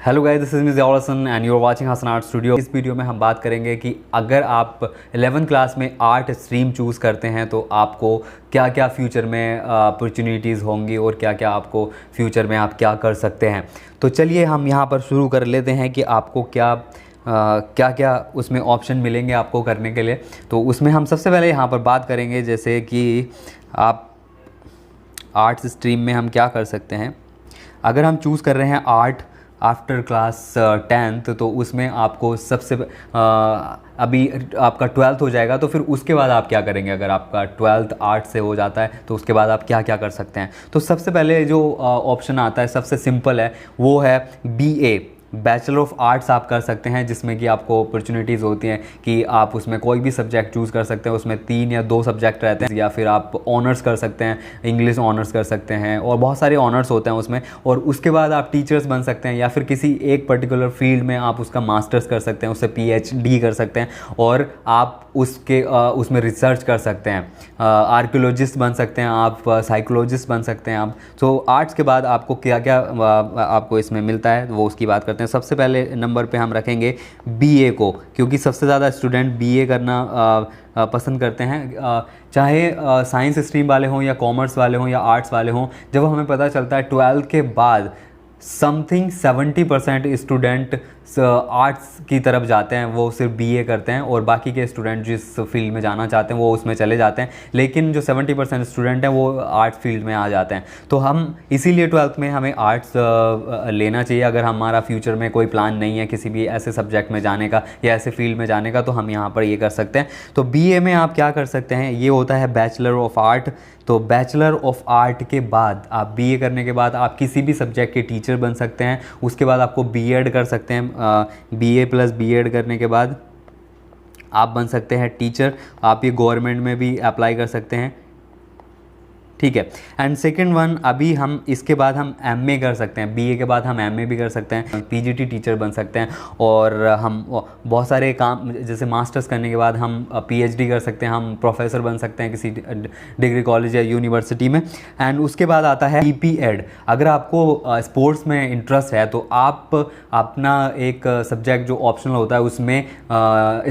Hello guys, this is miss Hasan and you are watching Hasan art studio. इस video में हम बात करेंगे कि अगर आप 11th क्लास में आर्ट स्ट्रीम चूज़ करते हैं तो आपको क्या क्या फ्यूचर में अपॉर्चुनिटीज़ होंगी और क्या क्या आपको फ्यूचर में आप क्या कर सकते हैं। तो चलिए हम यहाँ पर शुरू कर लेते हैं कि आपको क्या क्या उसमें ऑप्शन मिलेंगे आपको करने के लिए। तो उसमें हम सबसे पहले यहाँ पर बात करेंगे जैसे कि आप आर्ट्स स्ट्रीम में हम क्या कर सकते हैं। अगर हम चूज़ कर रहे हैं आर्ट आफ्टर क्लास 10th तो उसमें आपको सबसे अभी आपका 12th हो जाएगा, तो फिर उसके बाद आप क्या करेंगे। अगर आपका 12th आर्ट से हो जाता है तो उसके बाद आप क्या क्या कर सकते हैं। तो सबसे पहले जो ऑप्शन आता है सबसे सिंपल है, वो है BA बैचलर ऑफ आर्ट्स आप कर सकते हैं, जिसमें कि आपको अपॉर्चुनिटीज़ होती हैं कि आप उसमें कोई भी सब्जेक्ट चूज़ कर सकते हैं। उसमें 3 या 2 सब्जेक्ट रहते हैं, या फिर आप ऑनर्स कर सकते हैं, इंग्लिश ऑनर्स कर सकते हैं और बहुत सारे ऑनर्स होते हैं उसमें। और उसके बाद आप टीचर्स बन सकते हैं, या फिर किसी एक पर्टिकुलर फील्ड में आप उसका मास्टर्स कर सकते हैं, उससे PhD कर सकते हैं और आप उसमें रिसर्च कर सकते हैं। आर्कियोलॉजिस्ट बन सकते हैं आप, साइकोलॉजिस्ट बन सकते हैं आप। तो आर्ट्स के बाद आपको क्या क्या आपको इसमें मिलता है वो उसकी बात करते हैं। सबसे पहले नंबर पे हम रखेंगे BA को, क्योंकि सबसे ज़्यादा स्टूडेंट BA करना पसंद करते हैं, चाहे साइंस स्ट्रीम वाले हों या कॉमर्स वाले हों या आर्ट्स वाले हों। जब हमें पता चलता है 12th के बाद समथिंग 70% स्टूडेंट आर्ट्स की तरफ जाते हैं, वो सिर्फ BA करते हैं, और बाकी के स्टूडेंट जिस फील्ड में जाना चाहते हैं वो उसमें चले जाते हैं। लेकिन जो 70% स्टूडेंट हैं वो आर्ट्स फील्ड में आ जाते हैं। तो हम इसीलिए 12th में हमें आर्ट्स लेना चाहिए। अगर हमारा फ्यूचर में कोई प्लान नहीं है किसी भी ऐसे सब्जेक्ट में जाने का या ऐसे फील्ड में जाने का, तो हम यहाँ पर ये कर सकते हैं। तो BA में आप क्या कर सकते हैं, ये होता है बैचलर ऑफ आर्ट। तो बैचलर ऑफ आर्ट के बाद आप BA करने के बाद आप किसी भी सब्जेक्ट के टीचर बन सकते हैं। उसके बाद आपको B.Ed कर सकते हैं। BA प्लस B.Ed करने के बाद आप बन सकते हैं टीचर। आप ये गवर्नमेंट में भी अप्लाई कर सकते हैं, ठीक है। एंड सेकेंड वन, अभी हम इसके बाद हम MA कर सकते हैं। BA के बाद हम MA भी कर सकते हैं, PGT टीचर बन सकते हैं। और हम बहुत सारे काम, जैसे मास्टर्स करने के बाद हम PhD कर सकते हैं, हम प्रोफेसर बन सकते हैं किसी डिग्री कॉलेज या यूनिवर्सिटी में। एंड उसके बाद आता है BP.Ed। अगर आपको स्पोर्ट्स में इंटरेस्ट है तो आप अपना एक सब्जेक्ट जो ऑप्शनल होता है उसमें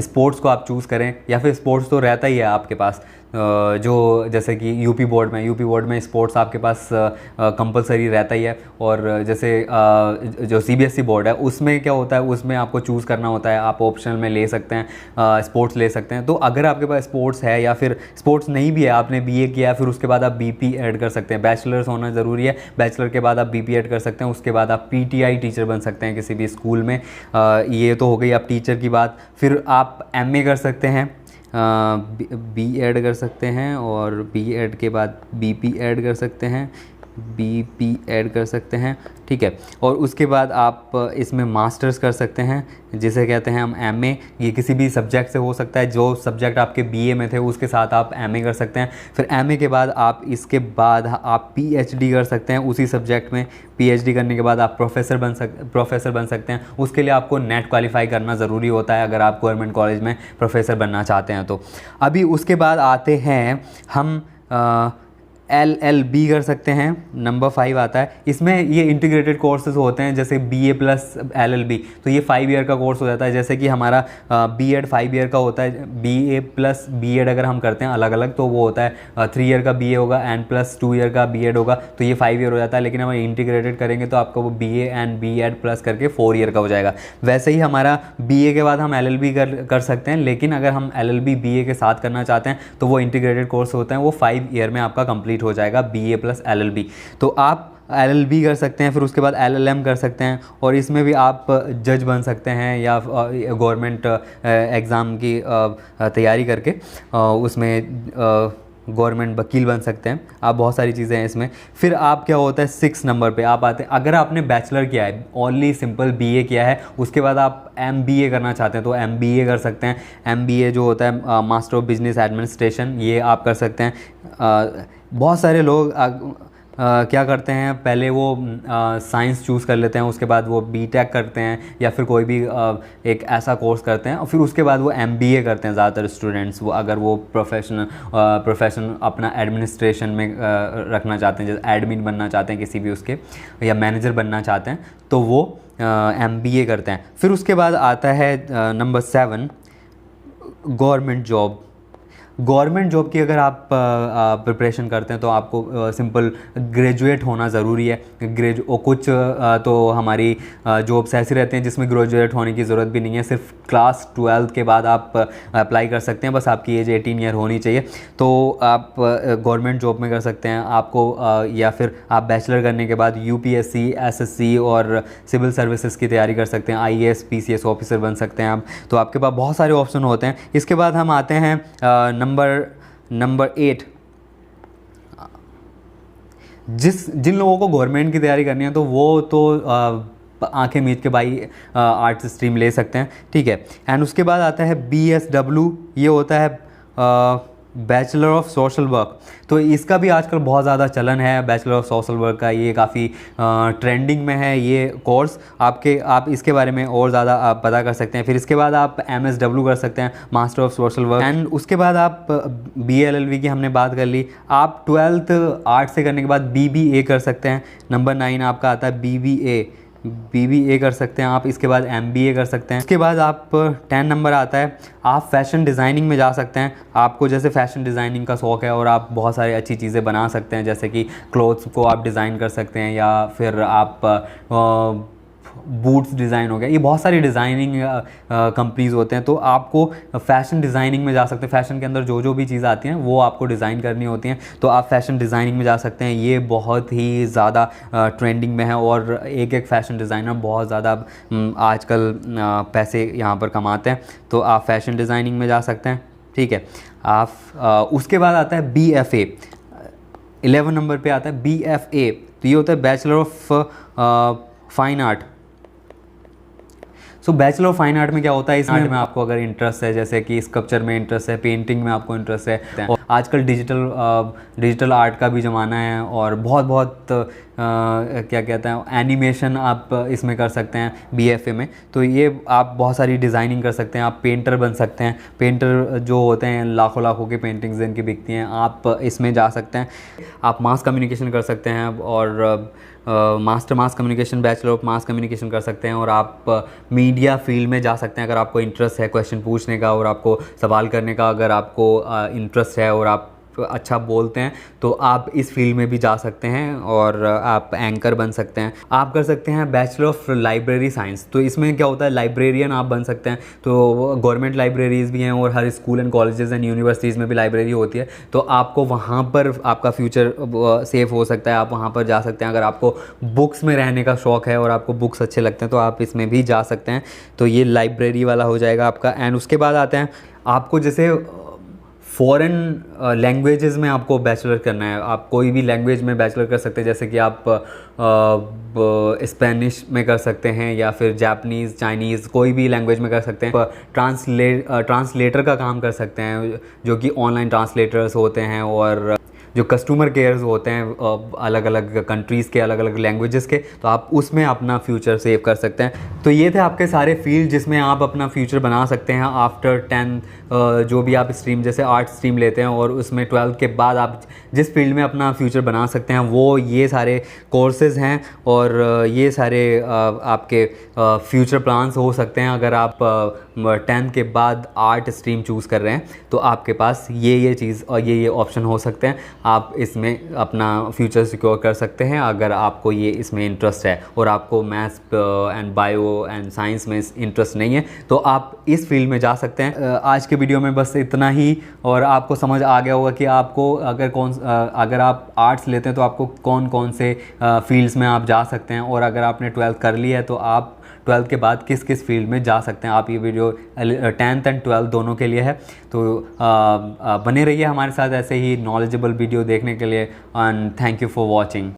स्पोर्ट्स को आप चूज़ करें, या फिर स्पोर्ट्स तो रहता ही है आपके पास। जो जैसे कि यूपी बोर्ड में स्पोर्ट्स आपके पास कंपलसरी रहता ही है। और जैसे जो CBSE बोर्ड है उसमें क्या होता है, उसमें आपको चूज़ करना होता है, आप ऑप्शनल में ले सकते हैं, स्पोर्ट्स ले सकते हैं। तो अगर आपके पास स्पोर्ट्स है या फिर स्पोर्ट्स नहीं भी है, आपने BA किया, फिर उसके बाद आप BP.Ed कर सकते हैं। बैचलर्स होना ज़रूरी है, बैचलर के बाद आप BP.Ed कर सकते हैं। उसके बाद आप PTI टीचर बन सकते हैं किसी भी स्कूल में। ये तो हो गई आप टीचर की बात। फिर आप MA कर सकते हैं, B.Ed कर सकते हैं, और B.Ed के बाद BP.Ed कर सकते हैं, BP.Ed कर सकते हैं, ठीक है। और उसके बाद आप इसमें मास्टर्स कर सकते हैं, जिसे कहते हैं हम MA। ये किसी भी सब्जेक्ट से हो सकता है, जो सब्जेक्ट आपके BA में थे उसके साथ आप MA कर सकते हैं। फिर MA के बाद आप इसके बाद आप PhD कर सकते हैं उसी सब्जेक्ट में। PhD करने के बाद आप प्रोफेसर बन सकते हैं। उसके लिए आपको नेट क्वालिफाई करना ज़रूरी होता है अगर आप गवर्नमेंट कॉलेज में प्रोफेसर बनना चाहते हैं तो। अभी उसके बाद आते हैं हम LLB कर सकते हैं, नंबर 5 आता है। इसमें ये इंटीग्रेटेड कोर्सेज होते हैं, जैसे BA प्लस LLB, तो ये 5 ईयर का कोर्स हो जाता है। जैसे कि हमारा B.Ed 5 ईयर का होता है, BA प्लस B.Ed अगर हम करते हैं अलग अलग तो वो होता है 3 ईयर का BA होगा एंड प्लस 2 ईयर का B.Ed होगा, तो ये 5 ईयर हो जाता है। लेकिन हम इंटीग्रेटेड करेंगे तो आपका वो BA एंड B.Ed प्लस करके 4 ईयर का हो जाएगा। वैसे ही हमारा BA के बाद हम LLB कर सकते हैं, लेकिन अगर हम LLB BA के साथ करना चाहते हैं तो वो इंटीग्रेटेड कोर्स होते हैं, वो 5 ईयर में आपका कंप्लीट हो जाएगा, BA प्लस LLB। तो आप LLB कर सकते हैं, फिर उसके बाद LLM कर सकते हैं, और इसमें भी आप जज बन सकते हैं या गवर्नमेंट एग्ज़ाम की तैयारी करके उसमें गवर्नमेंट वकील बन सकते हैं आप। बहुत सारी चीज़ें हैं इसमें। फिर आप क्या होता है 6 नंबर पे आप आते हैं। अगर आपने बैचलर किया है, ओनली सिंपल BA किया है, उसके बाद आप MBA करना चाहते हैं तो MBA कर सकते हैं। MBA जो होता है मास्टर ऑफ बिजनेस एडमिनिस्ट्रेशन, ये आप कर सकते हैं। बहुत सारे लोग क्या करते हैं, पहले वो साइंस चूज़ कर लेते हैं, उसके बाद वो बीटेक करते हैं या फिर कोई भी एक ऐसा कोर्स करते हैं, और फिर उसके बाद वो एमबीए करते हैं ज़्यादातर स्टूडेंट्स। वो अगर वो प्रोफेशन अपना एडमिनिस्ट्रेशन में रखना चाहते हैं, जैसे एडमिन बनना चाहते हैं किसी भी उसके, या मैनेजर बनना चाहते हैं, तो वो एमबीए करते हैं। फिर उसके बाद आता है number 7, government job. Government job की अगर आप प्रिपरेशन करते हैं तो आपको सिंपल ग्रेजुएट होना ज़रूरी है। और कुछ तो हमारी जॉब्स ऐसी रहते हैं जिसमें ग्रेजुएट होने की ज़रूरत भी नहीं है, सिर्फ क्लास 12 के बाद आप अप्लाई कर सकते हैं, बस आपकी एज 18 ईयर होनी चाहिए, तो आप गवर्नमेंट जॉब में कर सकते हैं। आपको या फिर आप बैचलर करने के बाद यूपीएससी, एसएससी और सिविल सर्विसेज की तैयारी कर सकते हैं, आईएएस पीसीएस ऑफिसर बन सकते हैं आप। तो आपके पास बहुत सारे ऑप्शन होते हैं। इसके बाद हम आते हैं नंबर 8। जिन लोगों को गवर्नमेंट की तैयारी करनी है तो वो तो आंखें मीच के भाई आर्ट्स स्ट्रीम ले सकते हैं, ठीक है। एंड उसके बाद आता है BSW, ये होता है बैचलर ऑफ सोशल वर्क। तो इसका भी आजकल बहुत ज़्यादा चलन है, बैचलर ऑफ सोशल वर्क का। ये काफ़ी ट्रेंडिंग में है ये कोर्स। आप इसके बारे में और ज़्यादा आप पता कर सकते हैं। फिर इसके बाद आप MSW कर सकते हैं, master of social work. And उसके बाद आप BLLB की हमने बात कर ली। आप 12th आर्ट्स से करने के बाद BBA कर सकते हैं। नंबर 9 आपका आता है BBA कर सकते हैं आप। इसके बाद MBA कर सकते हैं। उसके बाद आप 10 नंबर आता है, आप फैशन डिज़ाइनिंग में जा सकते हैं। आपको जैसे फैशन डिज़ाइनिंग का शौक़ है और आप बहुत सारी अच्छी चीज़ें बना सकते हैं, जैसे कि क्लोथ्स को आप डिज़ाइन कर सकते हैं, या फिर आप बूट्स डिज़ाइन हो गया, ये बहुत सारी डिज़ाइनिंग कंपनीज़ होते हैं। तो आपको फ़ैशन डिज़ाइनिंग में जा सकते हैं। फ़ैशन के अंदर जो भी चीज़ें आती हैं वो आपको डिज़ाइन करनी होती हैं, तो आप फ़ैशन डिज़ाइनिंग में जा सकते हैं। ये बहुत ही ज़्यादा ट्रेंडिंग में है और एक फ़ैशन डिज़ाइनर बहुत ज़्यादा आजकल पैसे यहाँ पर कमाते हैं, तो आप फ़ैशन डिज़ाइनिंग में जा सकते हैं, ठीक है। आप उसके बाद आता है BFA, 11 नंबर पे आता है BFA। तो ये होता है bachelor of fine art. So bachelor of fine art में क्या होता है, इस आर्ट में आपको अगर इंटरेस्ट है, जैसे कि स्कल्पचर में इंटरेस्ट है, पेंटिंग में आपको इंटरेस्ट है, और आजकल डिजिटल आर्ट का भी ज़माना है, और बहुत क्या कहते हैं एनिमेशन आप इसमें कर सकते हैं BFA में। तो ये आप बहुत सारी डिज़ाइनिंग कर सकते हैं। आप पेंटर बन सकते हैं। पेंटर जो होते हैं लाखों की पेंटिंग्स जिनकी बिकती हैं, आप इसमें जा सकते हैं। आप मास कम्युनिकेशन कर सकते हैं, और mass communication, bachelor of mass communication कर सकते हैं। और आप मीडिया फील्ड में जा सकते हैं अगर आपको इंटरेस्ट है क्वेश्चन पूछने का और आपको सवाल करने का, अगर आपको इंटरेस्ट है और आप अच्छा बोलते हैं, तो आप इस फील्ड में भी जा सकते हैं और आप एंकर बन सकते हैं। आप कर सकते हैं बैचलर ऑफ लाइब्रेरी साइंस। तो इसमें क्या होता है, लाइब्रेरियन आप बन सकते हैं। तो गवर्नमेंट लाइब्रेरीज़ भी हैं और हर school and colleges and universities में भी लाइब्रेरी होती है, तो आपको वहाँ पर आपका फ्यूचर सेफ हो सकता है। आप वहाँ पर जा सकते हैं। अगर आपको बुक्स में रहने का शौक़ है और आपको बुक्स अच्छे लगते हैं तो आप इसमें भी जा सकते हैं। तो ये लाइब्रेरी वाला हो जाएगा आपका। एंड उसके बाद आते हैं, आपको जैसे फ़ॉरेन लैंग्वेजेस में आपको बैचलर करना है, आप कोई भी लैंग्वेज में बैचलर कर सकते हैं, जैसे कि आप स्पेनिश में कर सकते हैं, या फिर जापानीज़, चाइनीज़, कोई भी लैंग्वेज में कर सकते हैं। ट्रांसलेटर का काम कर सकते हैं, जो कि ऑनलाइन ट्रांसलेटर्स होते हैं, और जो कस्टमर केयर्स होते हैं अलग अलग कंट्रीज़ के, अलग अलग लैंग्वेजेस के, तो आप उसमें अपना फ्यूचर सेव कर सकते हैं। तो ये थे आपके सारे फील्ड जिसमें आप अपना फ्यूचर बना सकते हैं आफ्टर 10 जो भी आप स्ट्रीम, जैसे आर्ट स्ट्रीम लेते हैं और उसमें 12 के बाद आप जिस फील्ड में अपना फ्यूचर बना सकते हैं, वो ये सारे कोर्सेज़ हैं और ये सारे आपके फ्यूचर प्लान्स हो सकते हैं। अगर आप 10 के बाद आर्ट स्ट्रीम चूज़ कर रहे हैं तो आपके पास ये चीज़ और ये ऑप्शन हो सकते हैं। आप इसमें अपना फ्यूचर सिक्योर कर सकते हैं अगर आपको ये इसमें इंटरेस्ट है, और आपको maths and bio and science में इंटरेस्ट नहीं है तो आप इस फील्ड में जा सकते हैं। आज के वीडियो में बस इतना ही, और आपको समझ आ गया होगा कि आपको अगर आप आर्ट्स लेते हैं तो आपको कौन से फील्ड्स में आप जा सकते हैं, और अगर आपने 12th कर ली है तो आप 12th के बाद किस किस फील्ड में जा सकते हैं। आप ये वीडियो 10th एंड 12th दोनों के लिए है, तो बने रहिए हमारे साथ ऐसे ही नॉलेजेबल वीडियो देखने के लिए। And thank you for watching.